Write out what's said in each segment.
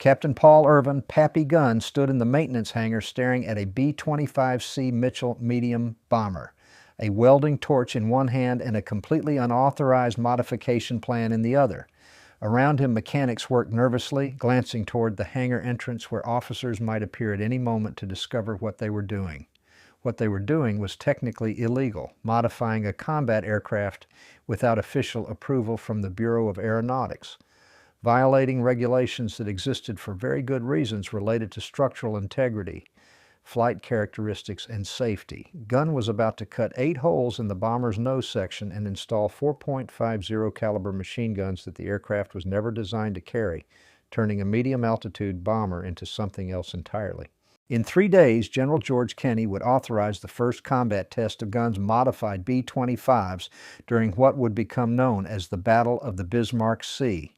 Captain Paul Irvin Pappy Gunn stood in the maintenance hangar staring at a B-25C Mitchell medium bomber, a welding torch in one hand and a completely unauthorized modification plan in the other. Around him, mechanics worked nervously, glancing toward the hangar entrance where officers might appear at any moment to discover what they were doing. What they were doing was technically illegal, modifying a combat aircraft without official approval from the Bureau of Aeronautics, violating regulations that existed for very good reasons related to structural integrity, flight characteristics, and safety. Gunn was about to cut 8 holes in the bomber's nose section and install 4.50 caliber machine guns that the aircraft was never designed to carry, turning a medium-altitude bomber into something else entirely. In 3 days, General George Kenney would authorize the first combat test of Gunn's modified B-25s during what would become known as the Battle of the Bismarck Sea.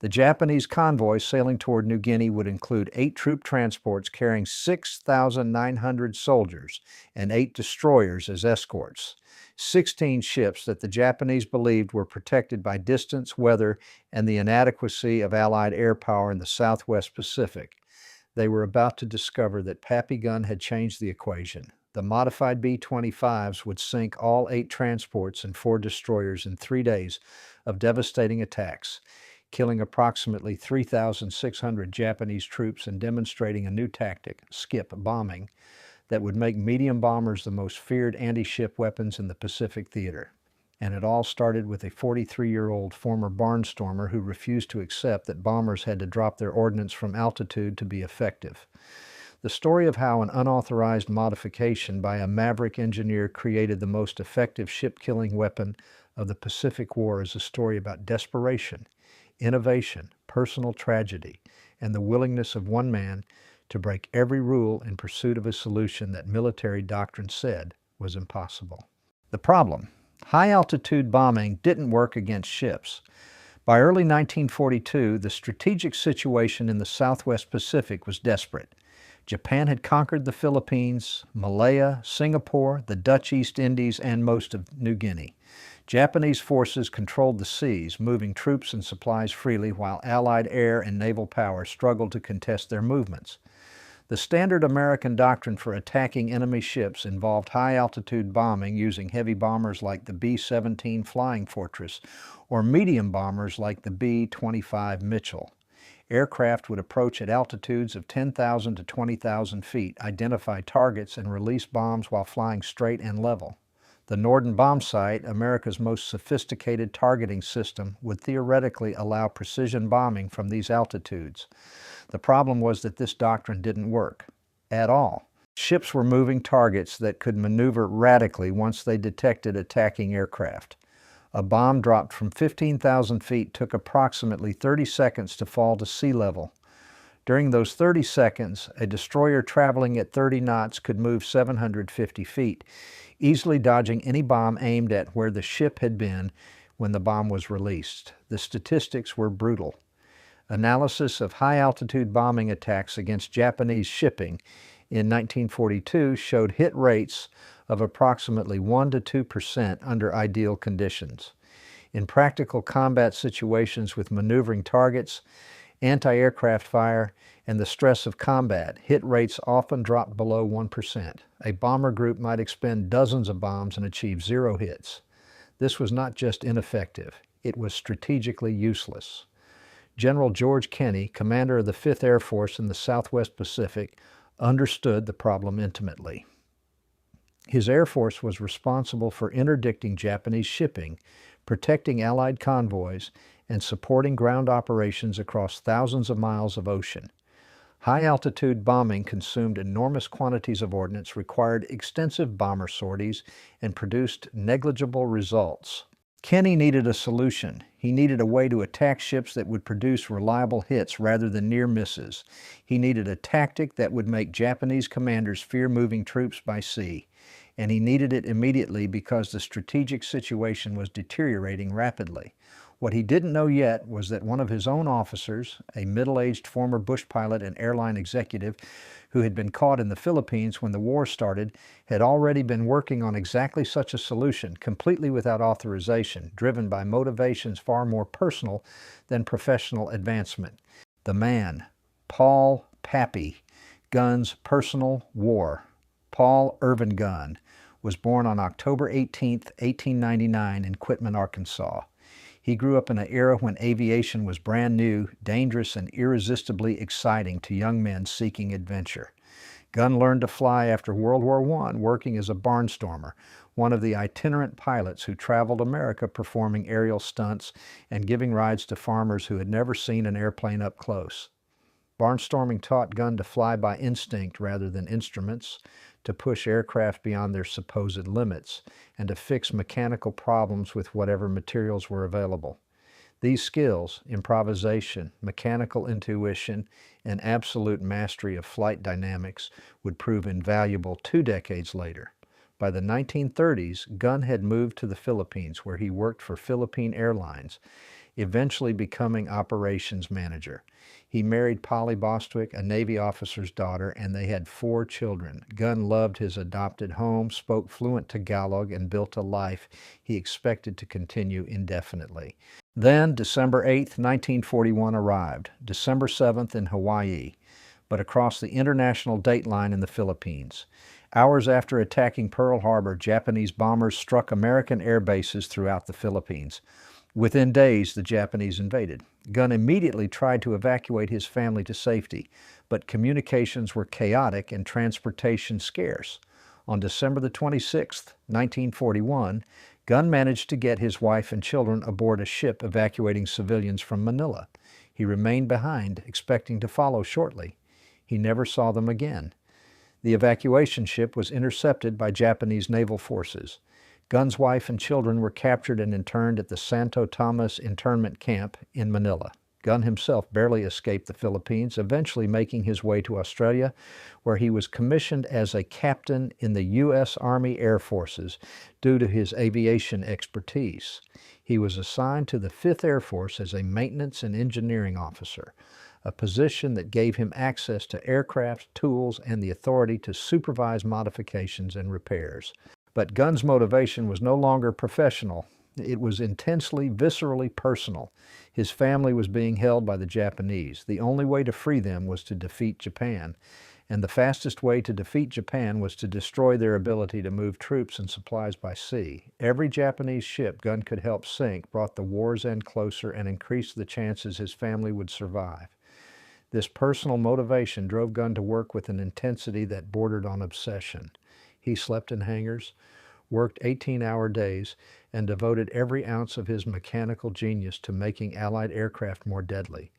The Japanese convoy sailing toward New Guinea would include 8 troop transports carrying 6,900 soldiers and 8 destroyers as escorts, 16 ships that the Japanese believed were protected by distance, weather, and the inadequacy of Allied air power in the Southwest Pacific. They were about to discover that Pappy Gunn had changed the equation. The modified B-25s would sink all 8 transports and 4 destroyers in 3 days of devastating attacks, killing approximately 3,600 Japanese troops and demonstrating a new tactic, skip bombing, that would make medium bombers the most feared anti-ship weapons in the Pacific theater. And it all started with a 43-year-old former barnstormer who refused to accept that bombers had to drop their ordnance from altitude to be effective. The story of how an unauthorized modification by a maverick engineer created the most effective ship-killing weapon of the Pacific War is a story about desperation, innovation, personal tragedy, and the willingness of one man to break every rule in pursuit of a solution that military doctrine said was impossible. The problem: high-altitude bombing didn't work against ships. By early 1942, the strategic situation in the Southwest Pacific was desperate. Japan had conquered the Philippines, Malaya, Singapore, the Dutch East Indies, and most of New Guinea. Japanese forces controlled the seas, moving troops and supplies freely, while Allied air and naval power struggled to contest their movements. The standard American doctrine for attacking enemy ships involved high-altitude bombing using heavy bombers like the B-17 Flying Fortress or medium bombers like the B-25 Mitchell. Aircraft would approach at altitudes of 10,000 to 20,000 feet, identify targets, and release bombs while flying straight and level. The Norden bomb sight, America's most sophisticated targeting system, would theoretically allow precision bombing from these altitudes. The problem was that this doctrine didn't work at all. Ships were moving targets that could maneuver radically once they detected attacking aircraft. A bomb dropped from 15,000 feet took approximately 30 seconds to fall to sea level. During those 30 seconds, a destroyer traveling at 30 knots could move 750 feet, easily dodging any bomb aimed at where the ship had been when the bomb was released. The statistics were brutal. Analysis of high-altitude bombing attacks against Japanese shipping in 1942 showed hit rates of approximately 1 to 2% under ideal conditions. In practical combat situations with maneuvering targets, anti-aircraft fire, and the stress of combat, hit rates often dropped below 1%. A bomber group might expend dozens of bombs and achieve 0 hits. This was not just ineffective, it was strategically useless. General George Kenney, commander of the 5th Air Force in the Southwest Pacific, understood the problem intimately. His Air Force was responsible for interdicting Japanese shipping, protecting Allied convoys, and supporting ground operations across thousands of miles of ocean. High-altitude bombing consumed enormous quantities of ordnance, required extensive bomber sorties, and produced negligible results. Kenney needed a solution. He needed a way to attack ships that would produce reliable hits rather than near misses. He needed a tactic that would make Japanese commanders fear moving troops by sea. And he needed it immediately because the strategic situation was deteriorating rapidly. What he didn't know yet was that one of his own officers, a middle-aged former bush pilot and airline executive who had been caught in the Philippines when the war started, had already been working on exactly such a solution, completely without authorization, driven by motivations far more personal than professional advancement. The man Paul Pappy Gunn's personal war. Paul Irvin Gunn was born on October 18, 1899 in Quitman, Arkansas. He grew up in an era when aviation was brand new, dangerous, and irresistibly exciting to young men seeking adventure. Gunn learned to fly after World War I, working as a barnstormer, one of the itinerant pilots who traveled America performing aerial stunts and giving rides to farmers who had never seen an airplane up close. Barnstorming taught Gunn to fly by instinct rather than instruments, to push aircraft beyond their supposed limits, and to fix mechanical problems with whatever materials were available. These skills, improvisation, mechanical intuition, and absolute mastery of flight dynamics, would prove invaluable 2 decades later. By the 1930s, Gunn had moved to the Philippines, where he worked for Philippine Airlines, eventually becoming operations manager. He married Polly Bostwick, a Navy officer's daughter, and they had 4 children. Gunn loved his adopted home, spoke fluent Tagalog, and built a life he expected to continue indefinitely. Then, December 8, 1941 arrived, December 7th in Hawaii, but across the international date line in the Philippines. Hours after attacking Pearl Harbor, Japanese bombers struck American air bases throughout the Philippines. Within days, the Japanese invaded. Gunn immediately tried to evacuate his family to safety, but communications were chaotic and transportation scarce. On December the 26th, 1941, Gunn managed to get his wife and children aboard a ship evacuating civilians from Manila. He remained behind, expecting to follow shortly. He never saw them again. The evacuation ship was intercepted by Japanese naval forces. Gunn's wife and children were captured and interned at the Santo Tomas internment camp in Manila. Gunn himself barely escaped the Philippines, eventually making his way to Australia, where he was commissioned as a captain in the U.S. Army Air Forces due to his aviation expertise. He was assigned to the 5th Air Force as a maintenance and engineering officer, a position that gave him access to aircraft, tools, and the authority to supervise modifications and repairs. But Gunn's motivation was no longer professional. It was intensely, viscerally personal. His family was being held by the Japanese. The only way to free them was to defeat Japan, and the fastest way to defeat Japan was to destroy their ability to move troops and supplies by sea. Every Japanese ship Gunn could help sink brought the war's end closer and increased the chances his family would survive. This personal motivation drove Gunn to work with an intensity that bordered on obsession. He slept in hangars, worked 18-hour days, and devoted every ounce of his mechanical genius to making Allied aircraft more deadly.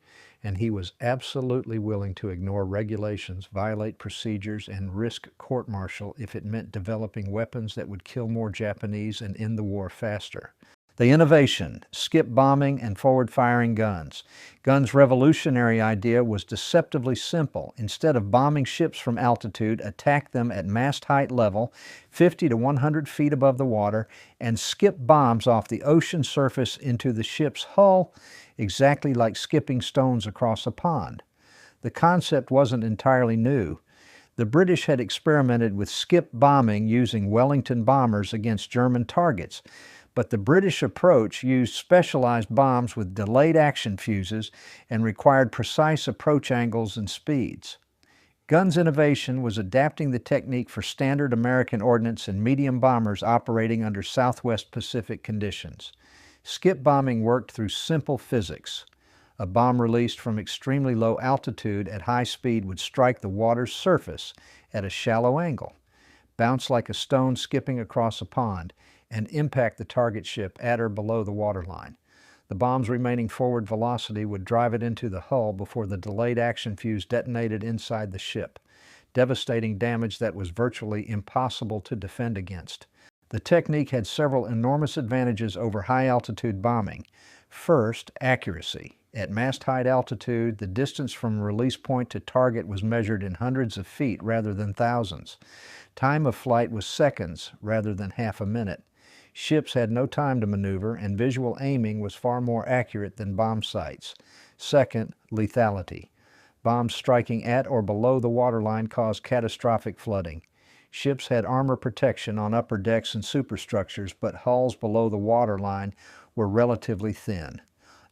And he was absolutely willing to ignore regulations, violate procedures, and risk court-martial if it meant developing weapons that would kill more Japanese and end the war faster. The innovation, skip bombing and forward-firing guns. Gunn's revolutionary idea was deceptively simple. Instead of bombing ships from altitude, attack them at mast height level, 50 to 100 feet above the water, and skip bombs off the ocean surface into the ship's hull, exactly like skipping stones across a pond. The concept wasn't entirely new. The British had experimented with skip bombing using Wellington bombers against German targets, but the British approach used specialized bombs with delayed action fuses and required precise approach angles and speeds. Gunn's innovation was adapting the technique for standard American ordnance and medium bombers operating under Southwest Pacific conditions. Skip bombing worked through simple physics. A bomb released from extremely low altitude at high speed would strike the water's surface at a shallow angle, bounce like a stone skipping across a pond, and impact the target ship at or below the waterline. The bomb's remaining forward velocity would drive it into the hull before the delayed action fuse detonated inside the ship, devastating damage that was virtually impossible to defend against. The technique had several enormous advantages over high-altitude bombing. First, accuracy. At mast height altitude, the distance from release point to target was measured in hundreds of feet rather than thousands. Time of flight was seconds rather than half a minute. Ships had no time to maneuver, and visual aiming was far more accurate than bomb sights. Second, lethality. Bombs striking at or below the waterline caused catastrophic flooding. Ships had armor protection on upper decks and superstructures, but hulls below the waterline were relatively thin.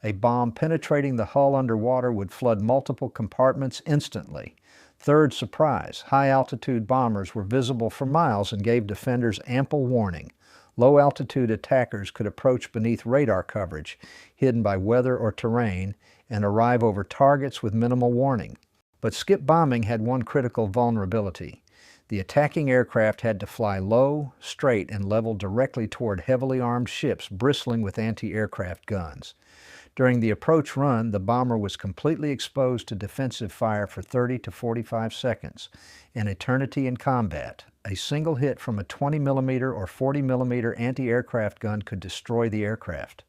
A bomb penetrating the hull underwater would flood multiple compartments instantly. Third surprise, high-altitude bombers were visible for miles and gave defenders ample warning. Low-altitude attackers could approach beneath radar coverage, hidden by weather or terrain, and arrive over targets with minimal warning. But skip bombing had one critical vulnerability. The attacking aircraft had to fly low, straight, and level directly toward heavily armed ships bristling with anti-aircraft guns. During the approach run, the bomber was completely exposed to defensive fire for 30 to 45 seconds, an eternity in combat. A single hit from a 20mm or 40mm anti-aircraft gun could destroy the aircraft.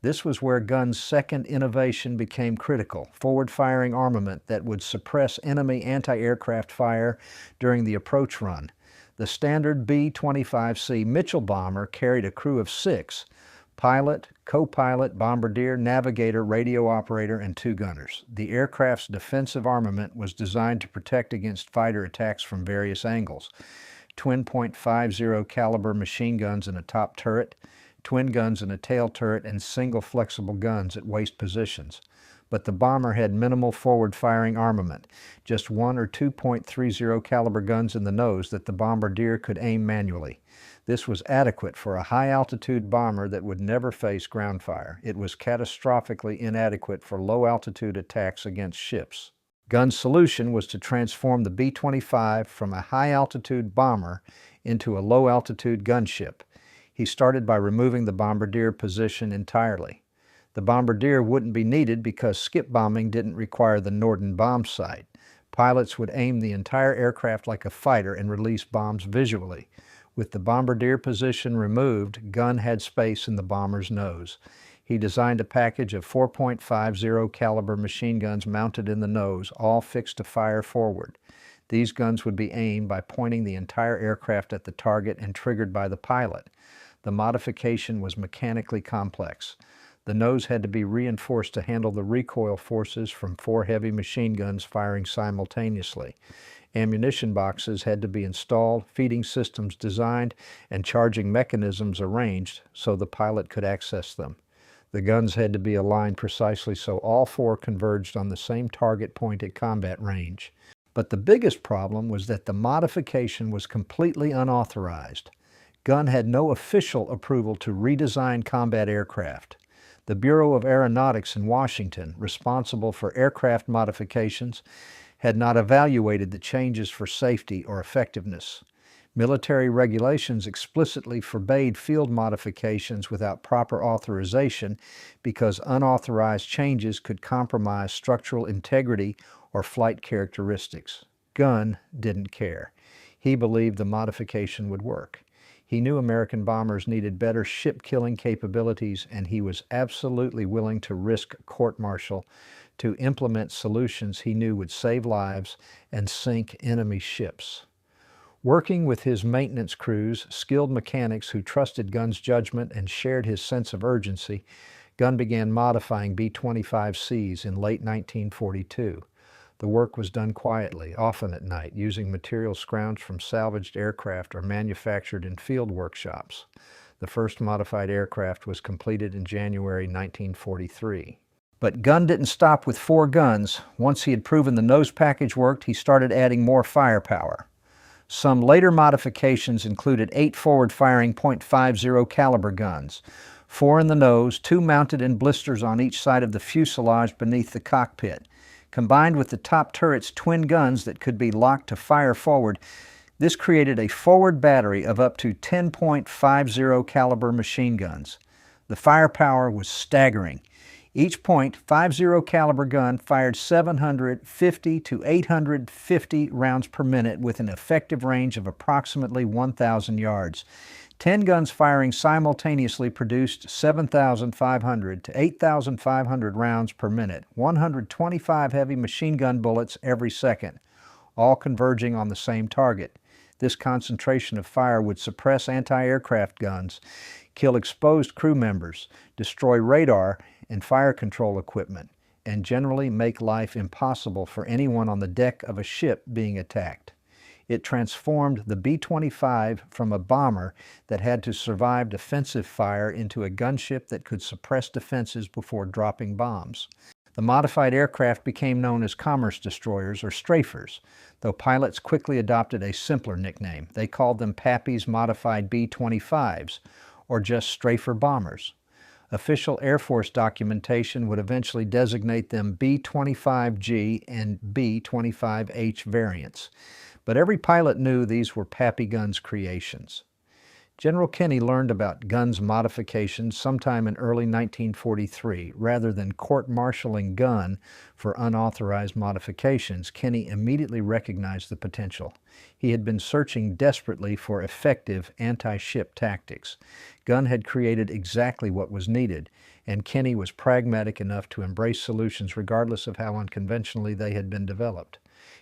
This was where Gunn's second innovation became critical, forward-firing armament that would suppress enemy anti-aircraft fire during the approach run. The standard B-25C Mitchell bomber carried a crew of 6, pilot, co-pilot, bombardier, navigator, radio operator, and 2 gunners. The aircraft's defensive armament was designed to protect against fighter attacks from various angles. Twin .50 caliber machine guns in a top turret, twin guns in a tail turret, and single flexible guns at waist positions. But the bomber had minimal forward-firing armament, just 1 or 2 .30 caliber guns in the nose that the bombardier could aim manually. This was adequate for a high-altitude bomber that would never face ground fire. It was catastrophically inadequate for low-altitude attacks against ships. Gunn's solution was to transform the B-25 from a high-altitude bomber into a low-altitude gunship. He started by removing the bombardier position entirely. The bombardier wouldn't be needed because skip bombing didn't require the Norden bomb sight. Pilots would aim the entire aircraft like a fighter and release bombs visually. With the bombardier position removed, Gunn had space in the bomber's nose. He designed a package of 4.50 caliber machine guns mounted in the nose, all fixed to fire forward. These guns would be aimed by pointing the entire aircraft at the target and triggered by the pilot. The modification was mechanically complex. The nose had to be reinforced to handle the recoil forces from 4 heavy machine guns firing simultaneously. Ammunition boxes had to be installed, feeding systems designed, and charging mechanisms arranged so the pilot could access them. The guns had to be aligned precisely so all 4 converged on the same target point at combat range. But the biggest problem was that the modification was completely unauthorized. Gunn had no official approval to redesign combat aircraft. The Bureau of Aeronautics in Washington, responsible for aircraft modifications, had not evaluated the changes for safety or effectiveness. Military regulations explicitly forbade field modifications without proper authorization because unauthorized changes could compromise structural integrity or flight characteristics. Gunn didn't care. He believed the modification would work. He knew American bombers needed better ship-killing capabilities, and he was absolutely willing to risk court-martial to implement solutions he knew would save lives and sink enemy ships. Working with his maintenance crews, skilled mechanics who trusted Gunn's judgment and shared his sense of urgency, Gunn began modifying B-25Cs in late 1942. The work was done quietly, often at night, using materials scrounged from salvaged aircraft or manufactured in field workshops. The first modified aircraft was completed in January 1943. But Gunn didn't stop with 4 guns. Once he had proven the nose package worked, he started adding more firepower. Some later modifications included 8 forward-firing .50 caliber guns, 4 in the nose, 2 mounted in blisters on each side of the fuselage beneath the cockpit. Combined with the top turret's twin guns that could be locked to fire forward, this created a forward battery of up to 10.50 caliber machine guns. The firepower was staggering. Each .50 caliber gun fired 750 to 850 rounds per minute with an effective range of approximately 1,000 yards. 10 guns firing simultaneously produced 7,500 to 8,500 rounds per minute, 125 heavy machine gun bullets every second, all converging on the same target. This concentration of fire would suppress anti-aircraft guns, kill exposed crew members, destroy radar and fire control equipment, and generally make life impossible for anyone on the deck of a ship being attacked. It transformed the B-25 from a bomber that had to survive defensive fire into a gunship that could suppress defenses before dropping bombs. The modified aircraft became known as commerce destroyers or strafers, though pilots quickly adopted a simpler nickname. They called them Pappy's modified B-25s, or just strafer bombers. Official Air Force documentation would eventually designate them B-25G and B-25H variants, but every pilot knew these were Pappy Gunn's creations. General Kenney learned about Gunn's modifications sometime in early 1943. Rather than court-martialing Gunn for unauthorized modifications, Kenney immediately recognized the potential. He had been searching desperately for effective anti-ship tactics. Gunn had created exactly what was needed, and Kenney was pragmatic enough to embrace solutions regardless of how unconventionally they had been developed.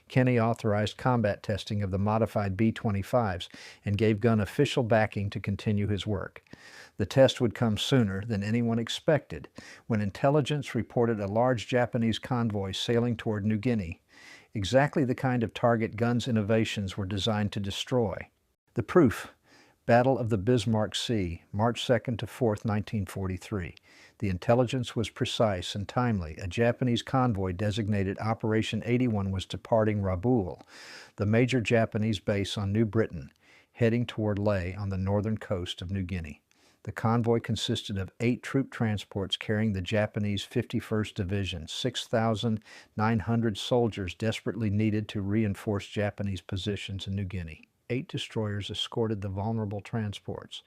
Kenney authorized combat testing of the modified B-25s and gave Gunn official backing to continue his work. The test would come sooner than anyone expected, when intelligence reported a large Japanese convoy sailing toward New Guinea, exactly the kind of target Gunn's innovations were designed to destroy. The proof: Battle of the Bismarck Sea, March 2nd to 4th, 1943. The intelligence was precise and timely. A Japanese convoy designated Operation 81 was departing Rabaul, the major Japanese base on New Britain, heading toward Lae on the northern coast of New Guinea. The convoy consisted of 8 troop transports carrying the Japanese 51st Division, 6,900 soldiers desperately needed to reinforce Japanese positions in New Guinea. 8 destroyers escorted the vulnerable transports.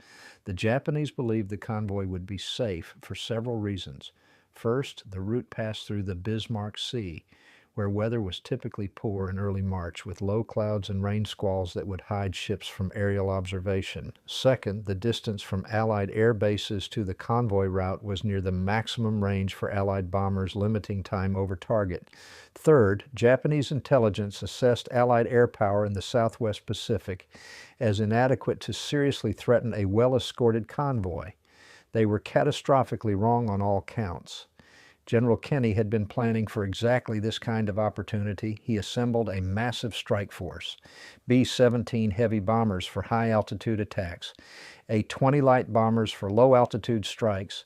The Japanese believed the convoy would be safe for several reasons. First, the route passed through the Bismarck Sea, where weather was typically poor in early March, with low clouds and rain squalls that would hide ships from aerial observation. Second, the distance from Allied air bases to the convoy route was near the maximum range for Allied bombers, limiting time over target. Third, Japanese intelligence assessed Allied air power in the Southwest Pacific as inadequate to seriously threaten a well-escorted convoy. They were catastrophically wrong on all counts. General Kenney had been planning for exactly this kind of opportunity. He assembled a massive strike force: B-17 heavy bombers for high-altitude attacks, A-20 light bombers for low-altitude strikes,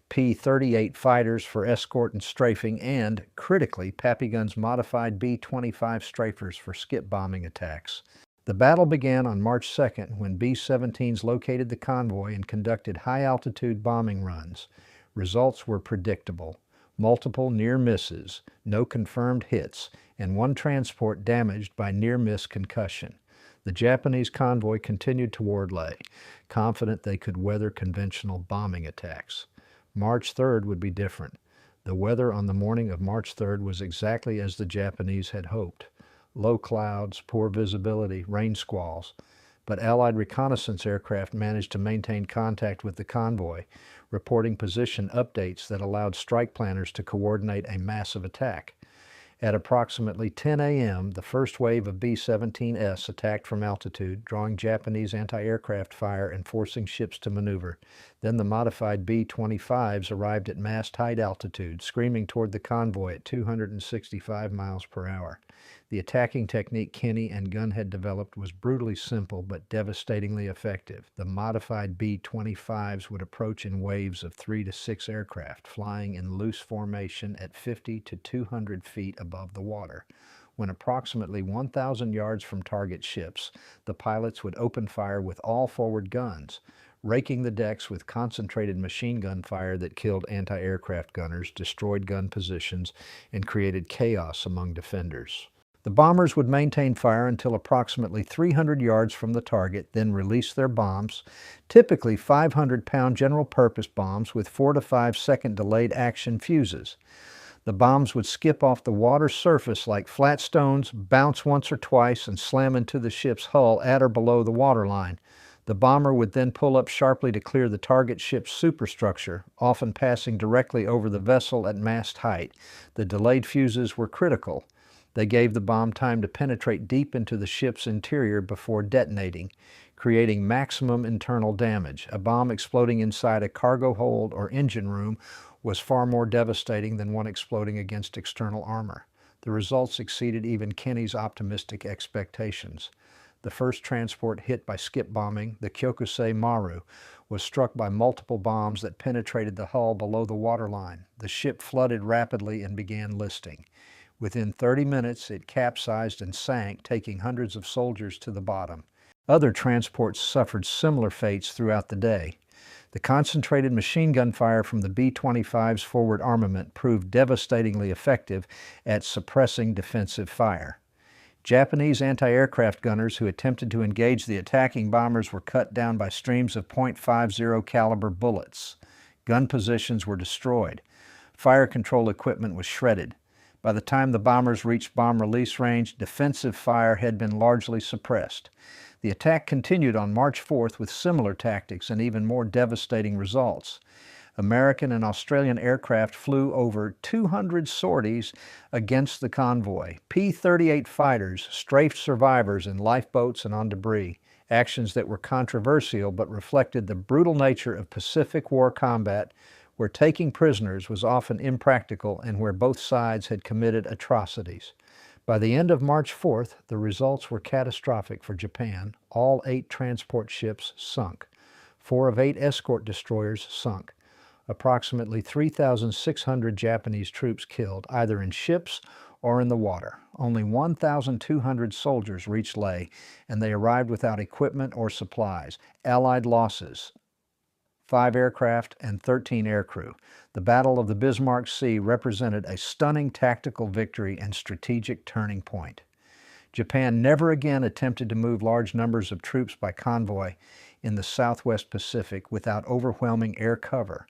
P-38 fighters for escort and strafing, and, critically, Pappy Gunn's modified B-25 strafers for skip bombing attacks. The battle began on March 2nd when B-17s located the convoy and conducted high-altitude bombing runs. Results were predictable: multiple near misses, no confirmed hits, and 1 transport damaged by near-miss concussion. The Japanese convoy continued toward Lae, confident they could weather conventional bombing attacks. March 3rd would be different. The weather on the morning of March 3rd was exactly as the Japanese had hoped: low clouds, poor visibility, rain squalls. But Allied reconnaissance aircraft managed to maintain contact with the convoy, reporting position updates that allowed strike planners to coordinate a massive attack. At approximately 10 a.m., the first wave of B-17S attacked from altitude, drawing Japanese anti-aircraft fire and forcing ships to maneuver. Then the modified B-25s arrived at mast height altitude, screaming toward the convoy at 265 miles per hour. The attacking technique Kenney and Gunn had developed was brutally simple but devastatingly effective. The modified B-25s would approach in waves of 3 to 6 aircraft, flying in loose formation at 50 to 200 feet above the water. When approximately 1,000 yards from target ships, the pilots would open fire with all forward guns, raking the decks with concentrated machine gun fire that killed anti-aircraft gunners, destroyed gun positions, and created chaos among defenders. The bombers would maintain fire until approximately 300 yards from the target, then release their bombs, typically 500-pound general-purpose bombs with 4 to 5 second delayed action fuses. The bombs would skip off the water surface like flat stones, bounce once or twice, and slam into the ship's hull at or below the waterline. The bomber would then pull up sharply to clear the target ship's superstructure, often passing directly over the vessel at mast height. The delayed fuses were critical. They gave the bomb time to penetrate deep into the ship's interior before detonating, creating maximum internal damage. A bomb exploding inside a cargo hold or engine room was far more devastating than one exploding against external armor. The results exceeded even Kenney's optimistic expectations. The first transport hit by skip bombing, the Kyokusei Maru, was struck by multiple bombs that penetrated the hull below the waterline. The ship flooded rapidly and began listing. Within 30 minutes, it capsized and sank, taking hundreds of soldiers to the bottom. Other transports suffered similar fates throughout the day. The concentrated machine gun fire from the B-25's forward armament proved devastatingly effective at suppressing defensive fire. Japanese anti-aircraft gunners who attempted to engage the attacking bombers were cut down by streams of .50 caliber bullets. Gun positions were destroyed. Fire control equipment was shredded. By the time the bombers reached bomb release range, defensive fire had been largely suppressed. The attack continued on March 4th with similar tactics and even more devastating results. American and Australian aircraft flew over 200 sorties against the convoy. P-38 fighters strafed survivors in lifeboats and on debris, actions that were controversial but reflected the brutal nature of Pacific War combat, where taking prisoners was often impractical and where both sides had committed atrocities. By the end of March 4th, the results were catastrophic for Japan. All 8 transport ships sunk. 4 of 8 escort destroyers sunk. Approximately 3,600 Japanese troops killed, either in ships or in the water. Only 1,200 soldiers reached Leh, and they arrived without equipment or supplies. Allied losses: 5 aircraft and 13 aircrew. The Battle of the Bismarck Sea represented a stunning tactical victory and strategic turning point. Japan never again attempted to move large numbers of troops by convoy in the Southwest Pacific without overwhelming air cover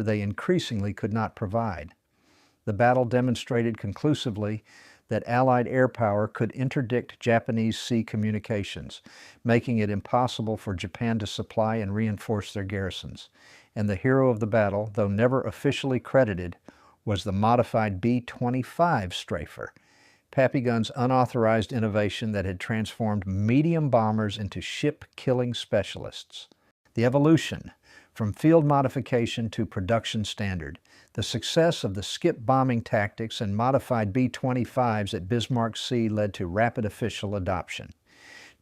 they increasingly could not provide. The battle demonstrated conclusively that Allied air power could interdict Japanese sea communications, making it impossible for Japan to supply and reinforce their garrisons. And the hero of the battle, though never officially credited, was the modified B-25 strafer, Pappy Gunn's unauthorized innovation that had transformed medium bombers into ship-killing specialists. The evolution from field modification to production standard. The success of the skip bombing tactics and modified B-25s at Bismarck Sea led to rapid official adoption.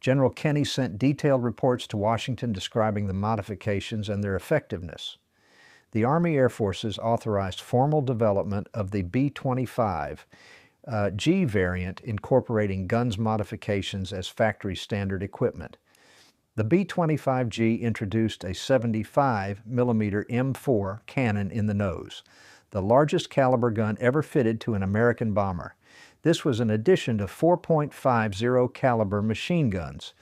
General Kenney sent detailed reports to Washington describing the modifications and their effectiveness. The Army Air Forces authorized formal development of the B-25 G variant, incorporating Gunn's modifications as factory standard equipment. The B-25G introduced a 75mm M4 cannon in the nose, the largest caliber gun ever fitted to an American bomber. This was in addition to 4.50 caliber machine guns.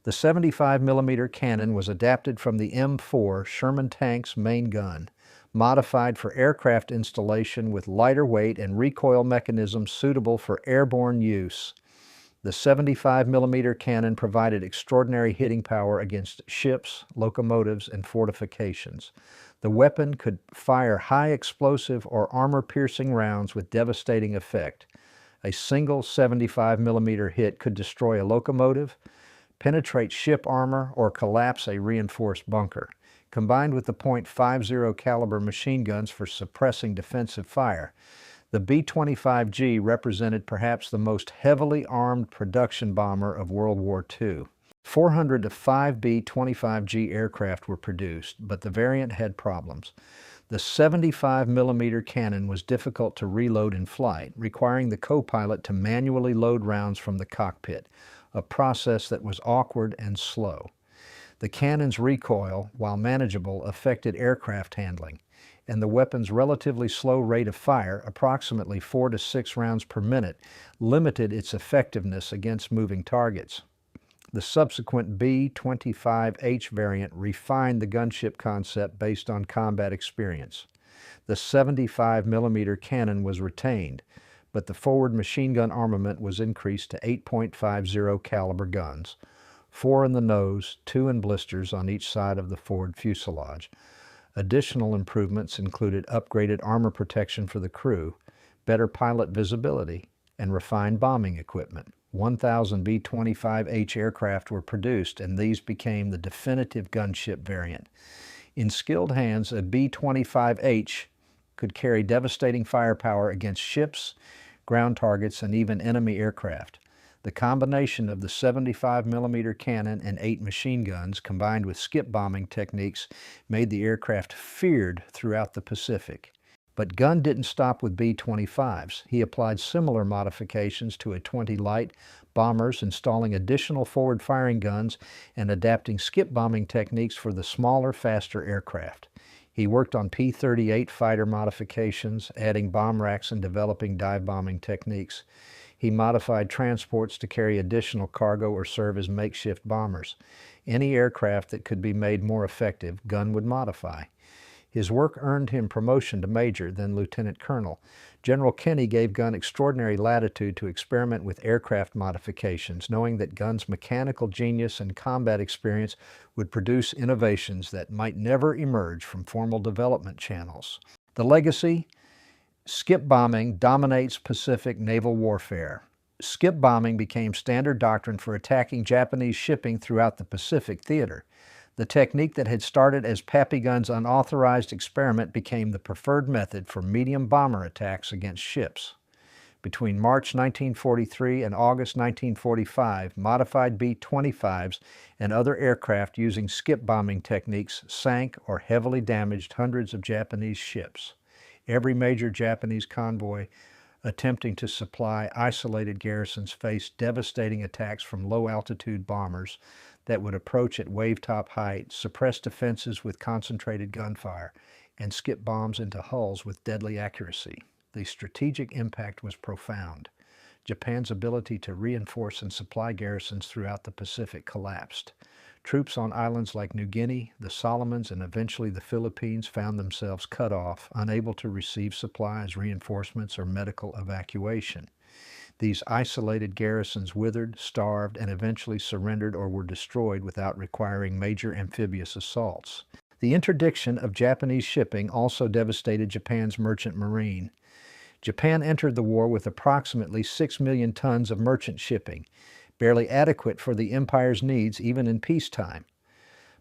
The 75mm cannon was adapted from the M4 Sherman tank's main gun, modified for aircraft installation with lighter weight and recoil mechanisms suitable for airborne use. The 75mm cannon provided extraordinary hitting power against ships, locomotives, and fortifications. The weapon could fire high explosive or armor-piercing rounds with devastating effect. A single 75mm hit could destroy a locomotive, penetrate ship armor, or collapse a reinforced bunker. Combined with the .50 caliber machine guns for suppressing defensive fire, the B-25G represented perhaps the most heavily armed production bomber of World War II. 400 to 5 B-25G aircraft were produced, but the variant had problems. The 75mm cannon was difficult to reload in flight, requiring the co-pilot to manually load rounds from the cockpit, a process that was awkward and slow. The cannon's recoil, while manageable, affected aircraft handling, and the weapon's relatively slow rate of fire, approximately 4 to 6 rounds per minute, limited its effectiveness against moving targets. The subsequent B-25H variant refined the gunship concept based on combat experience. The 75mm cannon was retained, but the forward machine gun armament was increased to 8.50 caliber guns, 4 in the nose, 2 in blisters on each side of the forward fuselage. Additional improvements included upgraded armor protection for the crew, better pilot visibility, and refined bombing equipment. 1,000 B-25H aircraft were produced, and these became the definitive gunship variant. In skilled hands, a B-25H could carry devastating firepower against ships, ground targets, and even enemy aircraft. The combination of the 75mm cannon and 8 machine guns, combined with skip bombing techniques, made the aircraft feared throughout the Pacific. But Gunn didn't stop with B-25s. He applied similar modifications to A-20 Light bombers, installing additional forward-firing guns and adapting skip bombing techniques for the smaller, faster aircraft. He worked on P-38 fighter modifications, adding bomb racks and developing dive bombing techniques. He modified transports to carry additional cargo or serve as makeshift bombers. Any aircraft that could be made more effective, Gunn would modify. His work earned him promotion to major, then lieutenant colonel. General Kenney gave Gunn extraordinary latitude to experiment with aircraft modifications, knowing that Gunn's mechanical genius and combat experience would produce innovations that might never emerge from formal development channels. The legacy: skip bombing dominates Pacific naval warfare. Skip bombing became standard doctrine for attacking Japanese shipping throughout the Pacific theater. The technique that had started as Pappy Gunn's unauthorized experiment became the preferred method for medium bomber attacks against ships. Between March 1943 and August 1945, modified B-25s and other aircraft using skip bombing techniques sank or heavily damaged hundreds of Japanese ships. Every major Japanese convoy attempting to supply isolated garrisons faced devastating attacks from low-altitude bombers that would approach at wave-top height, suppress defenses with concentrated gunfire, and skip bombs into hulls with deadly accuracy. The strategic impact was profound. Japan's ability to reinforce and supply garrisons throughout the Pacific collapsed. Troops on islands like New Guinea, the Solomons, and eventually the Philippines found themselves cut off, unable to receive supplies, reinforcements, or medical evacuation. These isolated garrisons withered, starved, and eventually surrendered or were destroyed without requiring major amphibious assaults. The interdiction of Japanese shipping also devastated Japan's merchant marine. Japan entered the war with approximately 6 million tons of merchant shipping, barely adequate for the empire's needs even in peacetime.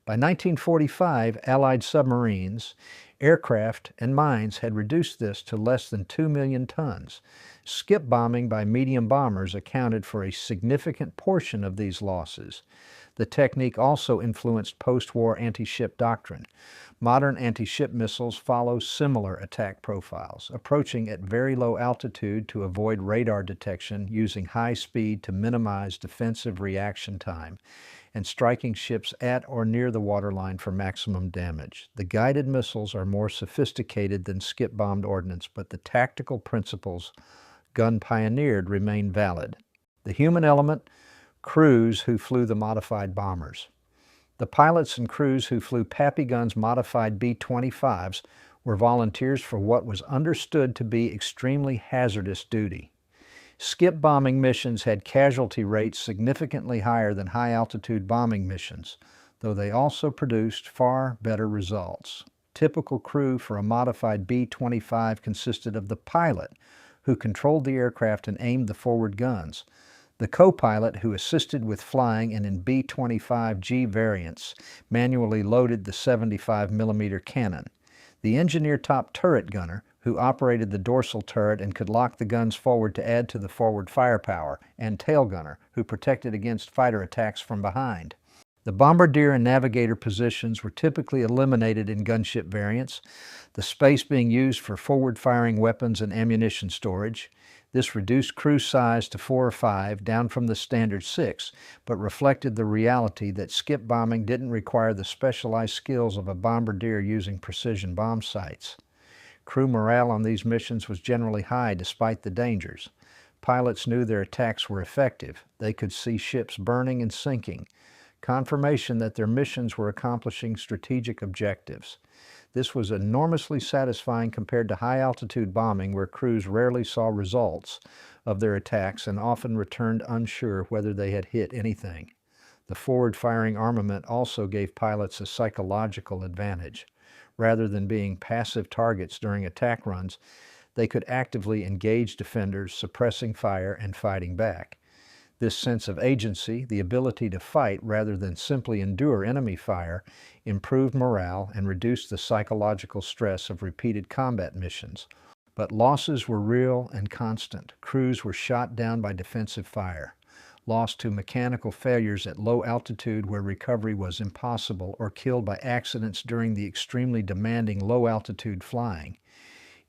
By 1945, Allied submarines, aircraft, and mines had reduced this to less than 2 million tons. Skip bombing by medium bombers accounted for a significant portion of these losses. The technique also influenced post-war anti-ship doctrine. Modern anti-ship missiles follow similar attack profiles, approaching at very low altitude to avoid radar detection, using high speed to minimize defensive reaction time, and striking ships at or near the waterline for maximum damage. The guided missiles are more sophisticated than skip-bombed ordnance, but the tactical principles Gunn pioneered remain valid. The human element: crews who flew the modified bombers. The pilots and crews who flew Pappy Gunn's modified B-25s were volunteers for what was understood to be extremely hazardous duty. Skip bombing missions had casualty rates significantly higher than high-altitude bombing missions, though they also produced far better results. Typical crew for a modified B-25 consisted of the pilot, who controlled the aircraft and aimed the forward guns, the co-pilot, who assisted with flying and in B-25G variants manually loaded the 75mm cannon, the engineer top turret gunner, who operated the dorsal turret and could lock the guns forward to add to the forward firepower, and tail gunner, who protected against fighter attacks from behind. The bombardier and navigator positions were typically eliminated in gunship variants, the space being used for forward-firing weapons and ammunition storage. This reduced crew size to 4 or 5, down from the standard 6, but reflected the reality that skip bombing didn't require the specialized skills of a bombardier using precision bomb sights. Crew morale on these missions was generally high despite the dangers. Pilots knew their attacks were effective. They could see ships burning and sinking, confirmation that their missions were accomplishing strategic objectives. This was enormously satisfying compared to high-altitude bombing, where crews rarely saw results of their attacks and often returned unsure whether they had hit anything. The forward-firing armament also gave pilots a psychological advantage. Rather than being passive targets during attack runs, they could actively engage defenders, suppressing fire and fighting back. This sense of agency, the ability to fight rather than simply endure enemy fire, improved morale and reduced the psychological stress of repeated combat missions. But losses were real and constant. Crews were shot down by defensive fire. lost to mechanical failures at low altitude where recovery was impossible, or killed by accidents during the extremely demanding low-altitude flying.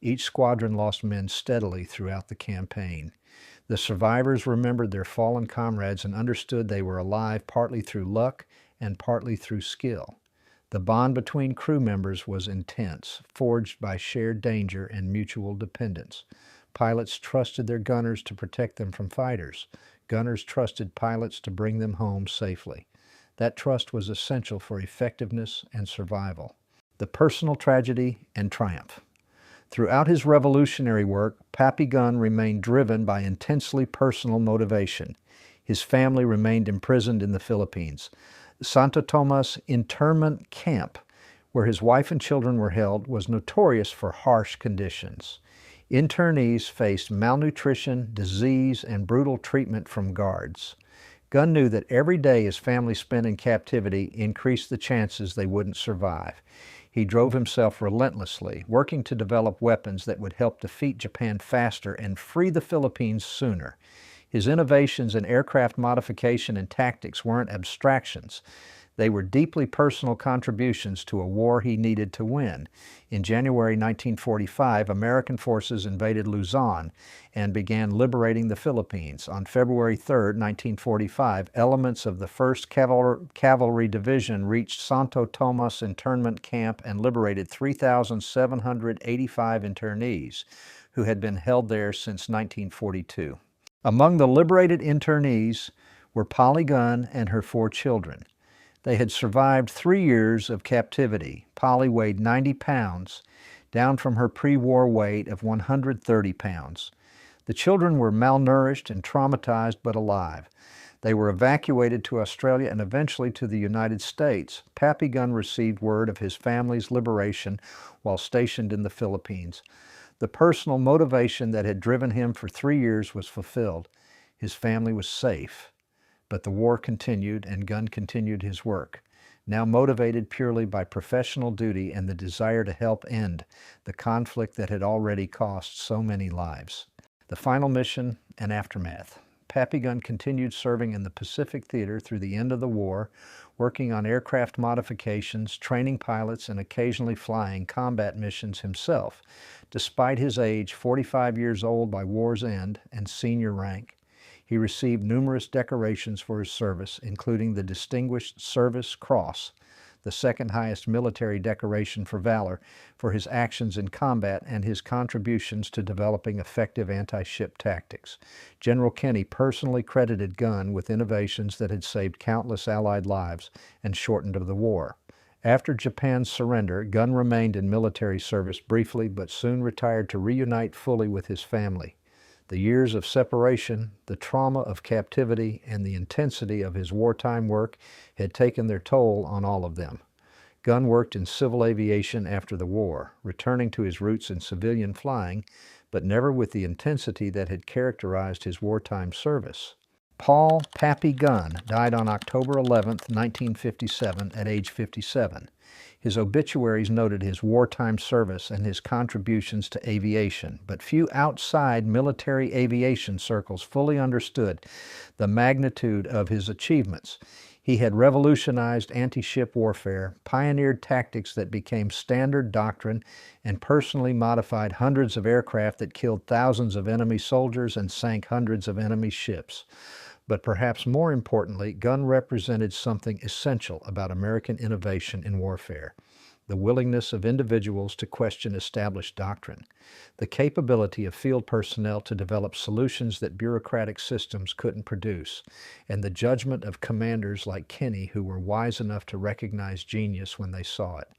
Each squadron lost men steadily throughout the campaign. The survivors remembered their fallen comrades and understood they were alive partly through luck and partly through skill. The bond between crew members was intense, forged by shared danger and mutual dependence. Pilots trusted their gunners to protect them from fighters. Gunners trusted pilots to bring them home safely. That trust was essential for effectiveness and survival. The personal tragedy and triumph. Throughout his revolutionary work, Pappy Gunn remained driven by intensely personal motivation. His family remained imprisoned in the Philippines. Santo Tomas internment camp, where his wife and children were held, was notorious for harsh conditions. Internees faced malnutrition, disease, and brutal treatment from guards. Gunn knew that every day his family spent in captivity increased the chances they wouldn't survive. He drove himself relentlessly, working to develop weapons that would help defeat Japan faster and free the Philippines sooner. His innovations in aircraft modification and tactics weren't abstractions. They were deeply personal contributions to a war he needed to win. In January 1945, American forces invaded Luzon and began liberating the Philippines. On February 3, 1945, elements of the 1st Cavalry Division reached Santo Tomas internment camp and liberated 3,785 internees who had been held there since 1942. Among the liberated internees were Pappy Gunn and her 4 children. They had survived 3 years of captivity. Polly weighed 90 pounds, down from her pre-war weight of 130 pounds. The children were malnourished and traumatized but alive. They were evacuated to Australia and eventually to the United States. Pappy Gunn received word of his family's liberation while stationed in the Philippines. The personal motivation that had driven him for 3 years was fulfilled. His family was safe. But the war continued, and Gunn continued his work, now motivated purely by professional duty and the desire to help end the conflict that had already cost so many lives. The final mission and aftermath. Pappy Gunn continued serving in the Pacific Theater through the end of the war, working on aircraft modifications, training pilots, and occasionally flying combat missions himself. Despite his age, 45 years old by war's end, and senior rank, he received numerous decorations for his service, including the Distinguished Service Cross, the second highest military decoration for valor, for his actions in combat and his contributions to developing effective anti-ship tactics. General Kenney personally credited Gunn with innovations that had saved countless Allied lives and shortened the war. After Japan's surrender, Gunn remained in military service briefly, but soon retired to reunite fully with his family. The years of separation, the trauma of captivity, and the intensity of his wartime work had taken their toll on all of them. Gunn worked in civil aviation after the war, returning to his roots in civilian flying, but never with the intensity that had characterized his wartime service. Paul Pappy Gunn died on October 11, 1957, at age 57. His obituaries noted his wartime service and his contributions to aviation, but few outside military aviation circles fully understood the magnitude of his achievements. He had revolutionized anti-ship warfare, pioneered tactics that became standard doctrine, and personally modified hundreds of aircraft that killed thousands of enemy soldiers and sank hundreds of enemy ships. But perhaps more importantly, Gunn represented something essential about American innovation in warfare: the willingness of individuals to question established doctrine, the capability of field personnel to develop solutions that bureaucratic systems couldn't produce, and the judgment of commanders like Kenney who were wise enough to recognize genius when they saw it,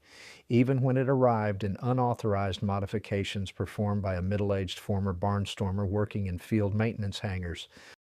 even when it arrived in unauthorized modifications performed by a middle-aged former barnstormer working in field maintenance hangars